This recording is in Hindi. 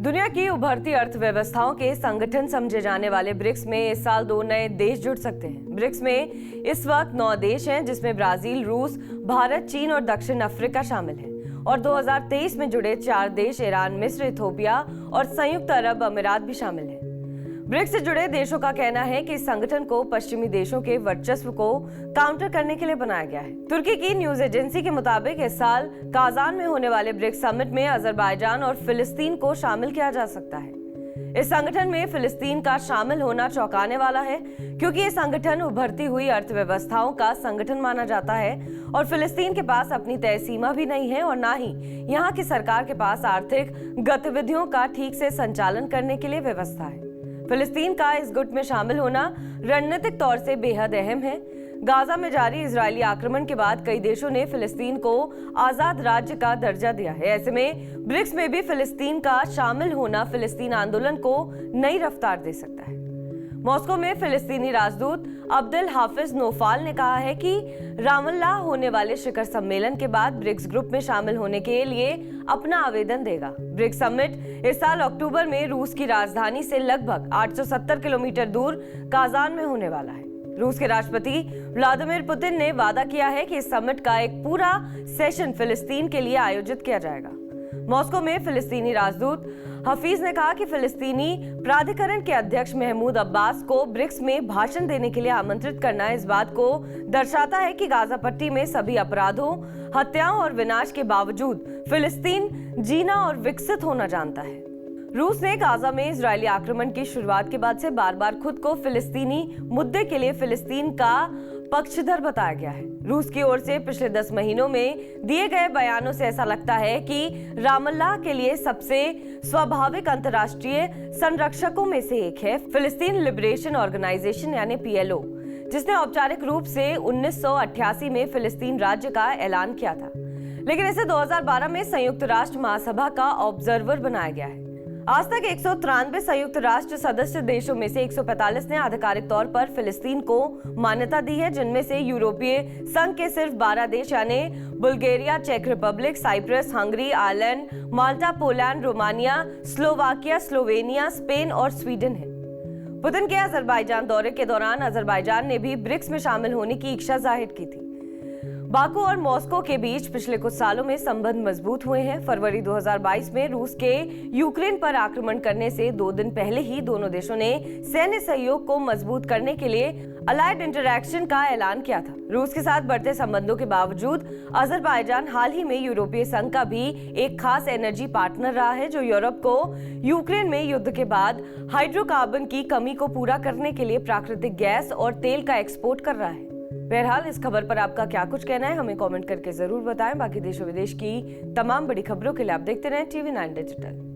दुनिया की उभरती अर्थव्यवस्थाओं के संगठन समझे जाने वाले ब्रिक्स में इस साल 2 नए देश जुड़ सकते हैं। ब्रिक्स में इस वक्त 9 देश हैं, जिसमें ब्राजील, रूस, भारत, चीन और दक्षिण अफ्रीका शामिल हैं। और 2023 में जुड़े 4 देश ईरान, मिस्र, इथोपिया और संयुक्त अरब अमीरात भी शामिल हैं। ब्रिक्स से जुड़े देशों का कहना है कि इस संगठन को पश्चिमी देशों के वर्चस्व को काउंटर करने के लिए बनाया गया है। तुर्की की न्यूज एजेंसी के मुताबिक इस साल काजान में होने वाले ब्रिक्स समिट में अजरबैजान और फिलिस्तीन को शामिल किया जा सकता है। इस संगठन में फिलिस्तीन का शामिल होना चौंकाने वाला है, क्योंकि ये संगठन उभरती हुई अर्थव्यवस्थाओं का संगठन माना जाता है और फिलिस्तीन के पास अपनी तय सीमा भी नहीं है और ना ही यहाँ की सरकार के पास आर्थिक गतिविधियों का ठीक से संचालन करने के लिए व्यवस्था है। फिलिस्तीन का इस गुट में शामिल होना रणनीतिक तौर से बेहद अहम है। गाजा में जारी इजरायली आक्रमण के बाद कई देशों ने फिलिस्तीन को आजाद राज्य का दर्जा दिया है। ऐसे में ब्रिक्स में भी फिलिस्तीन का शामिल होना फिलिस्तीन आंदोलन को नई रफ्तार दे सकता है। मॉस्को में फिलिस्तीनी राजदूत अब्दुल हाफिज नोफाल ने कहा है कि रामल्लाह होने वाले शिखर सम्मेलन के बाद ब्रिक्स ग्रुप में शामिल होने के लिए अपना आवेदन देगा। ब्रिक्स समिट इस साल अक्टूबर में रूस की राजधानी से लगभग 870 किलोमीटर दूर काजान में होने वाला है। रूस के राष्ट्रपति व्लादिमीर पुतिन ने वादा किया है कि इस समिट का एक पूरा सेशन फिलिस्तीन के लिए आयोजित किया जाएगा। मॉस्को में फिलिस्तीनी राजदूत हफीज ने कहा कि फिलिस्तीनी प्राधिकरण के अध्यक्ष महमूद अब्बास को ब्रिक्स में भाषण देने के लिए आमंत्रित करना इस बात को दर्शाता है कि गाजा पट्टी में सभी अपराधों, हत्याओं और विनाश के बावजूद फिलिस्तीन जीना और विकसित होना जानता है। रूस ने गाजा में इजरायली आक्रमण की शुरुआत के बाद से बार बार खुद को फिलिस्तीनी मुद्दे के लिए फिलिस्तीन का पक्षधर बताया गया है। रूस की ओर से पिछले 10 महीनों में दिए गए बयानों से ऐसा लगता है कि रामल्लाह के लिए सबसे स्वाभाविक अंतर्राष्ट्रीय संरक्षकों में से एक है फिलिस्तीन लिबरेशन ऑर्गेनाइजेशन यानी PLO, जिसने औपचारिक रूप से 1988 में फिलिस्तीन राज्य का ऐलान किया था, लेकिन इसे 2012 में संयुक्त राष्ट्र महासभा का ऑब्जर्वर बनाया गया है। आज तक 193 संयुक्त राष्ट्र सदस्य देशों में से 145 ने आधिकारिक तौर पर फिलिस्तीन को मान्यता दी है, जिनमें से यूरोपीय संघ के सिर्फ 12 देश यानी बुल्गारिया, चेक Republic, Cyprus, Hungary, Ireland, Malta, Poland, Romania, Slovakia, Slovenia, Spain और स्वीडन है। पुतिन के अजरबैजान दौरे के दौरान अजरबैजान ने भी ब्रिक्स में शामिल होने की इच्छा जाहिर की थी। बाकू और मॉस्को के बीच पिछले कुछ सालों में संबंध मजबूत हुए हैं। फरवरी 2022 में रूस के यूक्रेन पर आक्रमण करने से 2 दिन पहले ही दोनों देशों ने सैन्य सहयोग को मजबूत करने के लिए अलाइड इंटरैक्शन का ऐलान किया था। रूस के साथ बढ़ते संबंधों के बावजूद अजरबैजान हाल ही में यूरोपीय संघ का भी एक खास एनर्जी पार्टनर रहा है, जो यूरोप को यूक्रेन में युद्ध के बाद हाइड्रोकार्बन की कमी को पूरा करने के लिए प्राकृतिक गैस और तेल का एक्सपोर्ट कर रहा है। बहरहाल इस खबर पर आपका क्या कुछ कहना है, हमें कमेंट करके जरूर बताएं। बाकी देश और विदेश की तमाम बड़ी खबरों के लिए आप देखते रहें TV9 डिजिटल।